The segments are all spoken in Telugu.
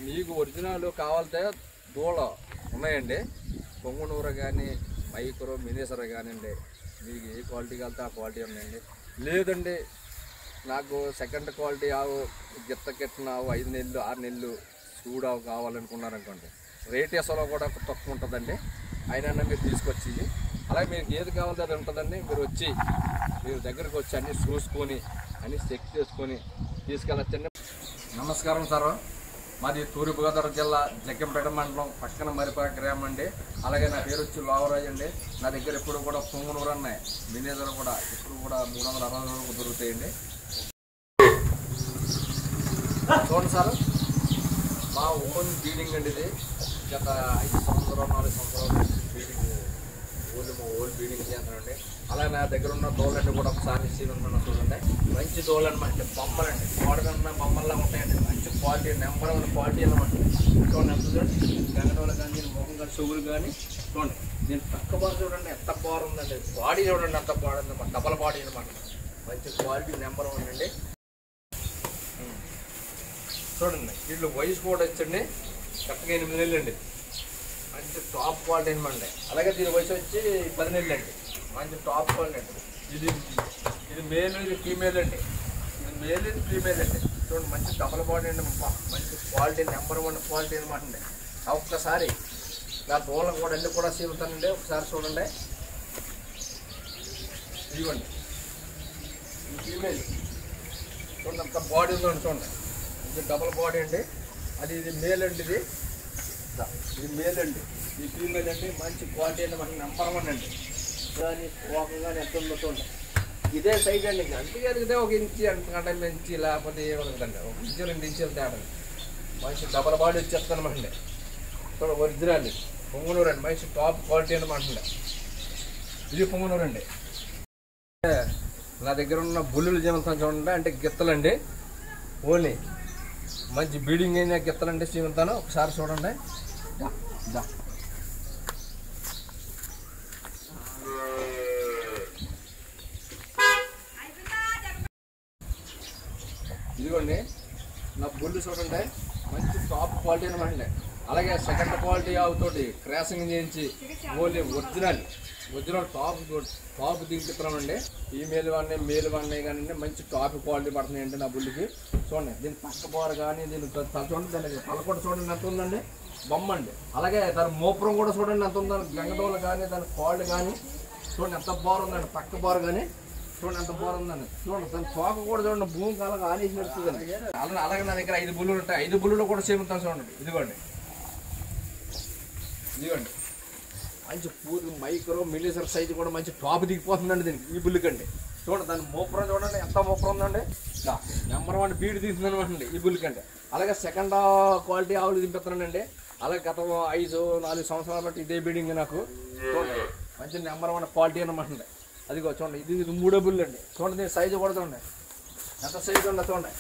మీకు ఒరిజినల్ కావాలంటే దూడ ఉన్నాయండి. పొంగునూర కానీ మైక్రో మినిసర్ కానివ్వండి, మీకు ఏ క్వాలిటీ కలితే ఆ క్వాలిటీ ఉన్నాయండి. లేదండి నాకు సెకండ్ క్వాలిటీ ఆవు గిత్త కిట్టిన ఆవు 5 నెలలు 6 నెలలు చూడావు కావాలనుకున్నారనుకోండి, రేట్ అసలు కూడా తక్కువ ఉంటుందండి. అయినా మీరు తీసుకొచ్చి అలాగే మీకు ఏది కావాలో అది ఉంటుందండి. మీరు దగ్గరికి వచ్చి అన్నీ చూసుకొని అన్నీ చెక్ చేసుకొని తీసుకెళ్ళచ్చండి. నమస్కారం సార్, మాది తూర్పుగోదావరి జిల్లా జగ్గంపేట మండలం పక్కన మరిపాక గ్రామం అండి. అలాగే నా పేరు వచ్చి లోవరాజు అండి. నా దగ్గర ఎప్పుడు కూడా పొంగునూరు ఉన్నాయి, మినేజర్ కూడా ఇప్పుడు కూడా 360 వరకు దొరుకుతాయండి. చూడండి సార్, మా ఓన్ బీడింగ్ అండి. ఇది గత 5 సంవత్సరాలు 4 సంవత్సరాలు బీడింగ్ ఓన్ బీడింగ్ చేస్తానండి. అలాగే నా దగ్గర ఉన్న దోళ్ళండి కూడా ఒకసారి సీనున్నా చూడండి. మంచి దోళ్ళు అనమాట, బొమ్మలండి. కోడకన్నా బొమ్మల్లా ఉంటాయండి. మంచి క్వాలిటీ, నెంబర్ 1 క్వాలిటీ అనమాట. చూడండి ఎంత చూడండి, గంగడోళ్ళు కానీ మొహం కానీ చెవులు కానీ చూడండి. నేను పక్క బాగా చూడండి ఎంత బాగుందండి. బాడీ చూడండి ఎంత బాగుంది అనమాట, డబల్ బాడీ అనమాట. మంచి క్వాలిటీ నెంబర్ 1 అండి. చూడండి వీళ్ళు వయసు కూడా వచ్చండి కరెక్ట్గా 8 నెలలు అండి. మంచి టాప్ క్వాలిటీ అనమాట. అలాగే దీని వయసు వచ్చి 10 నెలలు అండి. మంచి టాప్ క్వాలిటీ అండి. ఇది మేల్, ఇది ఫీమేల్ అండి. ఇది మేల్, ఇది ఫీమేల్ అండి. చూడండి మంచి డబల్ బాడీ అండి. మంచి క్వాలిటీ, నెంబర్ 1 క్వాలిటీ అనమాట అండి. ఒక్కసారి నా దూలం కూడా అన్ని కూడా సీలుతానండి. ఒకసారి చూడండి, ఇవ్వండి ఈ ఫీమేల్ చూడండి అంత బాడీ ఉందండి. చూడండి ఇది డబల్ బాడీ అండి. ఇది మేల్ అండి. ఇది మేల్ అండి, ఈ ఫీమేల్ అండి. మంచి క్వాలిటీ అండి, మనకి నెంబర్ 1 అండి. కానీ కోపం కానీ ఎంత ఉందో చూడండి. ఇదే సైజ్ అండి. అంతేగాని ఇదే 1 ఇంచి అంతకంటే మంచి లేకపోతే ఏమనుకుందండి. 1 ఇంచు 2 ఇంచులు తేడా. మంచి డబల్ బాడీ వచ్చేస్తానమాట అండి. చూడండి ఒరిజినల్ పొంగునూరు అండి. మంచి టాప్ క్వాలిటీ అనమాట అండి. ఇది పొంగునూరు అండి. నా దగ్గర ఉన్న బుల్లులు జీవంతం చూడండి, అంటే గిత్తలండి. ఓన్లీ మంచి బీడింగ్ అయిన గిత్తలండి జీవంతాను. ఒకసారి చూడండి. ఇదిగోండి నా బుల్లు చూడండి, మంచి టాప్ క్వాలిటీ అనమాట అండి. అలాగే సెకండ్ క్వాలిటీ ఆవుతోటి క్రాసింగ్ చేయించి ఓన్లీ ఒరిజినల్ టాప్ దిగుతున్నామండి. ఫీమేల్ వాడిని మేల్ వాడిని కానీ మంచి టాప్ క్వాలిటీ పడుతున్నాయండి నా బుల్లికి. చూడండి దీని పక్క బోర కానీ దీని చూడండి, దానికి తలకొట్ట చూడండి ఎంత ఉందండి, బొమ్మ అండి. అలాగే దాని మోపురం కూడా చూడండి ఎంత ఉందండి. గంగడోలు కానీ దాని కాళ్ళు కానీ చూడండి ఎంత బోర ఉందండి. పక్క బోర కానీ చూడండి ఎంత బోర ఉందండి. చూడండి దాని తోక కూడా చూడండి భూమి కాలం ఆనేసి నడుస్తుందండి. అలాగే నా దగ్గర 5 బుల్లులు ఉంటాయి. 5 బుల్లులు కూడా చేముతాను చూడండి. ఇదిగోండి మంచి పూర్తి మైక్రో మిలిసర్ సైజు కూడా మంచి టాప్ దిగిపోతుందండి దీనికి, ఈ బుల్లికండి. చూడండి దాని మోపురం చూడండి ఎంత మోపురం ఉందండి. నెంబర్ 1 బీడ్ తీస్తుందనమాట ఈ బుల్లికండి. అలాగే సెకండ్ క్వాలిటీ ఆవులు దింపుతున్నానండి. అలాగే గత 5-4 సంవత్సరాల బట్టి ఇదే బీడింగ్ నాకు. చూడండి మంచి నెంబర్ 1 క్వాలిటీ అనమాట అండి. అదిగో చూడండి, ఇది 3వ బుల్లు అండి. చూడండి దీని సైజు కూడా చూడండి ఎంత సైజు ఉందో చూడండి.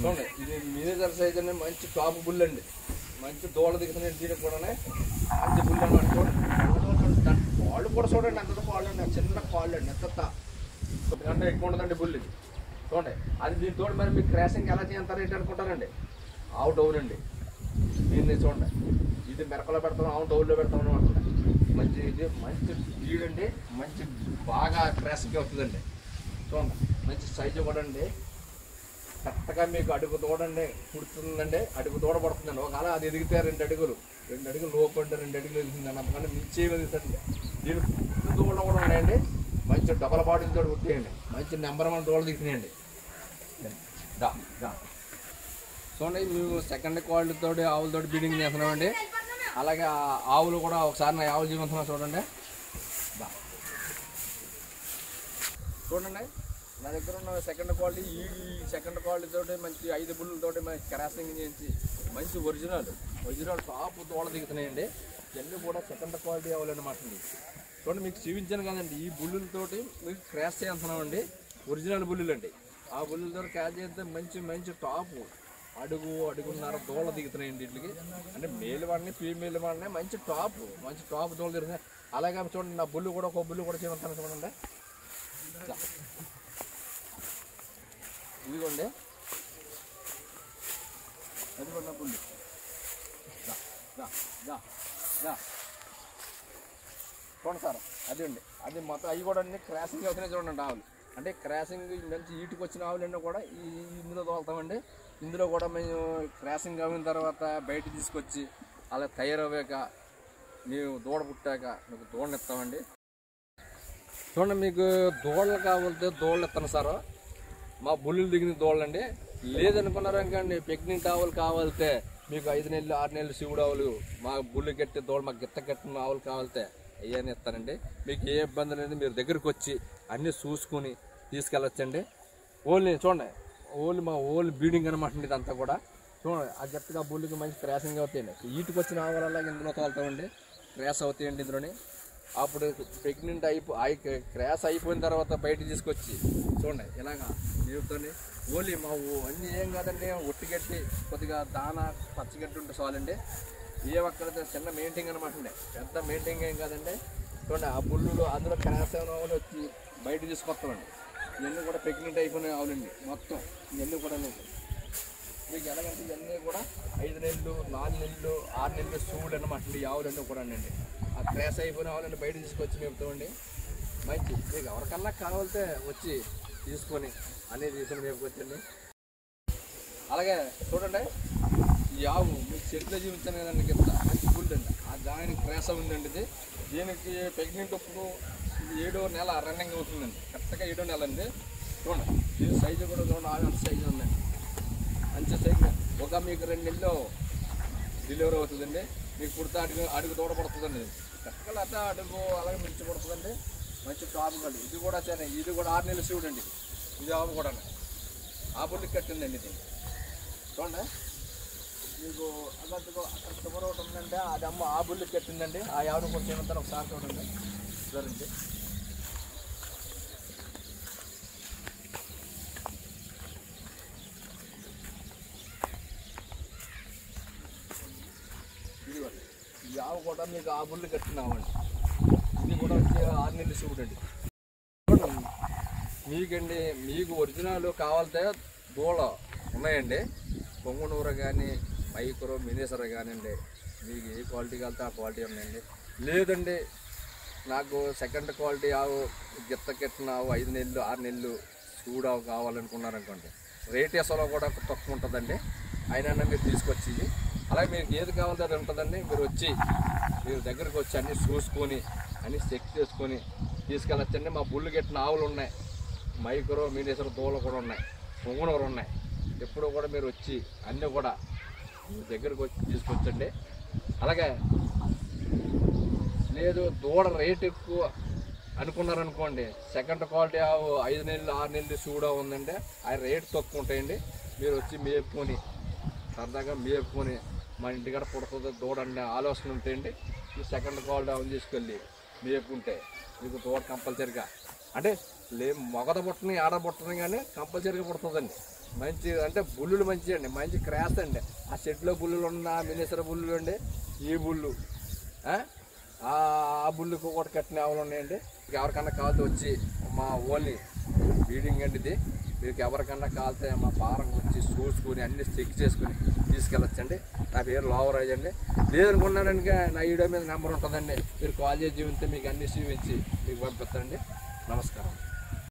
చూడండి ఇది మినిజర్ సైజ్ అండి. మంచి టాప్ బుల్ అండి. మంచి దోళ దిగుతున్నాయి దీనికి కూడా మంచి బుల్ అనమాట. చూడండి కాళ్ళు కూడా చూడండి ఎంత కాళ్ళు అండి, చిన్న కాళ్ళు అండి. ఎంత అంటే ఎక్కువ ఉండదండి బుల్ ఇది. చూడండి అది దీంతో మరి మీకు క్రాసింగ్ ఎలా చేస్తారు ఏంటి అనుకుంటారండి. ఆవు డౌన్ అండి దీన్ని. చూడండి ఇది మెరకలో పెడతాం, ఆవు డౌన్లో పెడతాం అనమాట. మంచి ఇది మంచి బీడ్ అండి. మంచి బాగా క్రాసింగ్ అవుతుందండి. చూడండి మంచి సైజు కూడా అండి. కరెక్ట్గా మీకు అడుగు తోడండి పుడుతుందండి. అడుగు తోడ పడుతుందండి. ఒకవేళ అది ఎదిగితే 2 అడుగులు లోపు అంటే 2 అడుగులు ఎదుగుతుందండి. అంతకన్నా మించి ఎదుగుతుంది. దీని పుట్టిన దోళ్ళ కూడా ఉన్నాయండి. మంచి డబల్ బాడీ తోడు పుట్టాయండి. మంచి నెంబర్ 1 దోళ్ళు దిగుతున్నాయండి. చూడండి మేము సెకండ్ క్వాలిటీ తోటి ఆవులతోటి బీడింగ్ చేస్తున్నామండి. అలాగే ఆవులు కూడా ఒకసారి నా ఆవులు జీవిస్తున్నా చూడండి. చూడండి నా దగ్గర ఉన్న సెకండ్ క్వాలిటీ, ఈ సెకండ్ క్వాలిటీ తోటి మంచి 5 బుల్లులతోటి మంచి క్రాసింగ్ చేయించి మంచి ఒరిజినల్ టాప్ తోడ దిగుతున్నాయండి. ఇవన్నీ కూడా సెకండ్ క్వాలిటీ అవ్వాలన్నమాట అండి. చూడండి మీకు చూపించాను కదండి, ఈ బుల్లులతోటి మీకు క్రాస్ చేస్తున్నామండి. ఒరిజినల్ బుల్లులు అండి. ఆ బుల్లులతో క్రాస్ చేస్తే మంచి టాప్ అడుగున్నర దోళ దిగుతున్నాయండి వీటికి. అంటే మేల్ వాడిని ఫీమేల్ వాడిని మంచి టాప్ దోళ దిగుతున్నాయి. అలాగే చూడండి నా బుల్లు కూడా ఒక బుల్లు కూడా చేయమంటాను చూడండి. ఇదిగోండి అది కూడా నా పుల్లి చూడండి సార్. అది అండి, అది మొత్తం అవి కూడా అన్ని క్రాసింగ్ అవుతున్నాయి చూడండి ఆవులు. అంటే క్రాసింగ్ మంచి ఈటుకు వచ్చిన ఆవులన్నీ కూడా ఇందులో తోలుతామండి. ఇందులో కూడా మేము క్రాసింగ్ అయిన తర్వాత బయట తీసుకొచ్చి అలా తయారవ్వాక మేము దూడ పుట్టాక మీకు దూడని ఇస్తామండి. చూడండి, మీకు దూడలు కావాలంటే దూడలు ఇస్తాను సార్. మా బుల్లులు దిగిన దూడలండి. లేదనుకున్నారు ఇంకండి ప్రెగ్నెంట్ ఆవులు కావాలితే మీకు 5 నెలలు 6 నెలలు శివుడు ఆవులు మా బుల్లు కట్టి దూడలు మాకు గిత్త కట్టిన ఆవులు కావాలితే అయ్యని ఇస్తానండి. మీకు ఏ ఇబ్బంది లేదు, మీరు దగ్గరికి వచ్చి అన్నీ చూసుకుని తీసుకెళ్ళొచ్చండి. ఓన్లీ చూడండి, మా బీడింగ్ అనమాట ఇదంతా కూడా. చూడండి, ఆ గట్టిగా బుల్లుకి మంచి క్రాసింగ్ అవుతాయండి. ఈటుకు వచ్చిన ఆవులలా ఇందులో తోలుతామండి, క్రాస్ అవుతాయండి ఇందులోని. అప్పుడు ప్రెగ్నెంట్ క్రాస్ అయిపోయిన తర్వాత బయట తీసుకొచ్చి చూడండి ఇలాగా నీరుతోని ఓన్లీ మా అన్నీ ఏం కాదండి, ఒట్టిగట్టి కొద్దిగా దానా పచ్చగడ్డి ఉంటే చాలండి. ఏ ఒక్కడైతే చిన్న మెయింటైన్ అనమాట అండి, పెద్ద మెయింటైన్ ఏం కాదండి. చూడండి, ఆ బుల్లులు అందులో క్రాస్ అయిన ఆవులు వచ్చి బయట తీసుకొస్తామండి. ఇవన్నీ కూడా ప్రెగ్నెంట్ అయిపోయిన ఆవులండి మొత్తం. ఇవన్నీ కూడా మీకు ఎలాగంటే ఇవన్నీ కూడా 5 నెలలు 4 నెలలు 6 నెలలు శివుడు అనమాట ఈ ఆవులన్నీ కూడా అండి. ఆ క్రాస్ అయిపోయిన ఆవులన్నీ బయట తీసుకొచ్చి మేపుతామండి. మంచి మీకు ఎవరికన్నా కావాలితే వచ్చి తీసుకొని అన్నీ తీసుకొని మేపుకొచ్చండి. అలాగే చూడండి, ఈ ఆవు మీకు చెట్లో చూపించాను కదండి, కింద మంచి గుళ్ళు అండి. ఆ దానికి క్రాస్ ఉందండి. ఇది దీనికి ప్రెగ్నెంట్ అప్పుడు 7వ నెల రన్నింగ్ అవుతుందండి. కరెక్ట్గా 7వ నెల అండి. చూడండి, దీని సైజు కూడా చూడండి, ఆవిడ సైజు ఉందండి, మంచి సైజు. ఒక మీకు 2 నెలలు డెలివరీ అవుతుందండి. మీకు పుడితే అడుగు దూడ పడుతుందండి. కరెక్ట్గా అయితే అడుగు అలాగే మించి పడుతుందండి. మంచి టాప్ గడ్డి. ఇది కూడా చాలా, ఇది కూడా 6 నెలలు శివుడు అండి. ఇది ఆవు కూడా ఆ బుల్లికి కట్టిందండి. ఇది చూడండి, మీకు అగట్టుకో అక్కడ సుమారు ఒకటి ఉందంటే అది అమ్మ ఆ బుల్లికి కట్టిందండి. ఆ ఆవును కూడా చేయమంటారు ఒకసారి చూడండి. సరే, ఈ ఆవు కూడా మీకు ఆ బుల్లి కట్టినామండి. ఇది కూడా వచ్చి 6 నెలలు శివుడు అండి. మీకండి మీకు ఒరిజినల్ కావాలితే దూడ ఉన్నాయండి. పొంగునూర కానీ మైక్రో మినిసర్ కానివ్వండి, మీకు ఏ క్వాలిటీ కావాలితే ఆ క్వాలిటీ ఉన్నాయండి. లేదండి నాకు సెకండ్ క్వాలిటీ ఆవు గిత్త కట్టిన ఆవు 5 నెలలు 6 నెలలు శివుడు ఆవు కావాలనుకున్నారనుకోండి, రేట్ అసలు కూడా తక్కువ ఉంటుందండి. అయినా మీరు తీసుకొచ్చి అలాగే మీకు ఏది కావాలంటే అది ఉంటుందండి. మీరు దగ్గరికి వచ్చి అన్నీ చూసుకొని అన్నీ చెక్ చేసుకొని తీసుకెళ్ళొచ్చండి. మా బుల్లు కట్టిన ఆవులు ఉన్నాయి, మైక్రో మినిసర్ దూడలు కూడా ఉన్నాయి, పొంగునూరు ఉన్నాయి. ఎప్పుడు కూడా మీరు వచ్చి అన్నీ కూడా దగ్గరకు వచ్చి తీసుకొచ్చండి. అలాగే లేదు దూడ రేట్ ఎక్కువ అనుకున్నారనుకోండి, సెకండ్ క్వాలిటీ ఆవు 5 నెలలు 6 నెలలు శివుడు ఉందండి, ఆ రేట్ తక్కువ ఉంటాయండి. మీరు వచ్చి మేపుకొని సరదాగా మేపుకొని మా ఇంటికాడ పుడుతుంది దూడ అనే ఆలోచన ఉంటాయండి. ఈ సెకండ్ క్వాలిటీ ఆవును తీసుకెళ్ళి మేపుకుంటే మీకు దూడ కంపల్సరిగా అంటే మొగద పుట్టని ఆడ పుట్టని కానీ కంపల్సరీగా పుడుతుందండి. మంచి అంటే బుల్లులు మంచిగా అండి, మంచి క్రాస్ అండి. ఆ చెట్లో బుల్లులు ఉన్న మినిసర్ బుల్లులు అండి, ఈ బుల్లు ఆ బుల్లుకు కూడా కట్టిన ఆవులు ఉన్నాయండి. ఎవరికన్నా కావాలితే వచ్చి మా ఓన్లీ బీడింగ్ అండి ఇది. మీకు ఎవరికన్నా కావాలితే మా ఫారం వచ్చి చూసుకుని అన్నీ చెక్ చేసుకుని తీసుకెళ్ళొచ్చండి. నా పేరు లోవరాజ్ అండి. లేదనుకున్నారనుక నా వీడియో మీద నెంబర్ ఉంటుందండి, మీరు కాల్ చేసి చూపిస్తే మీకు అన్నీ చూపించి మీకు పంపిస్తానండి. నమస్కారం.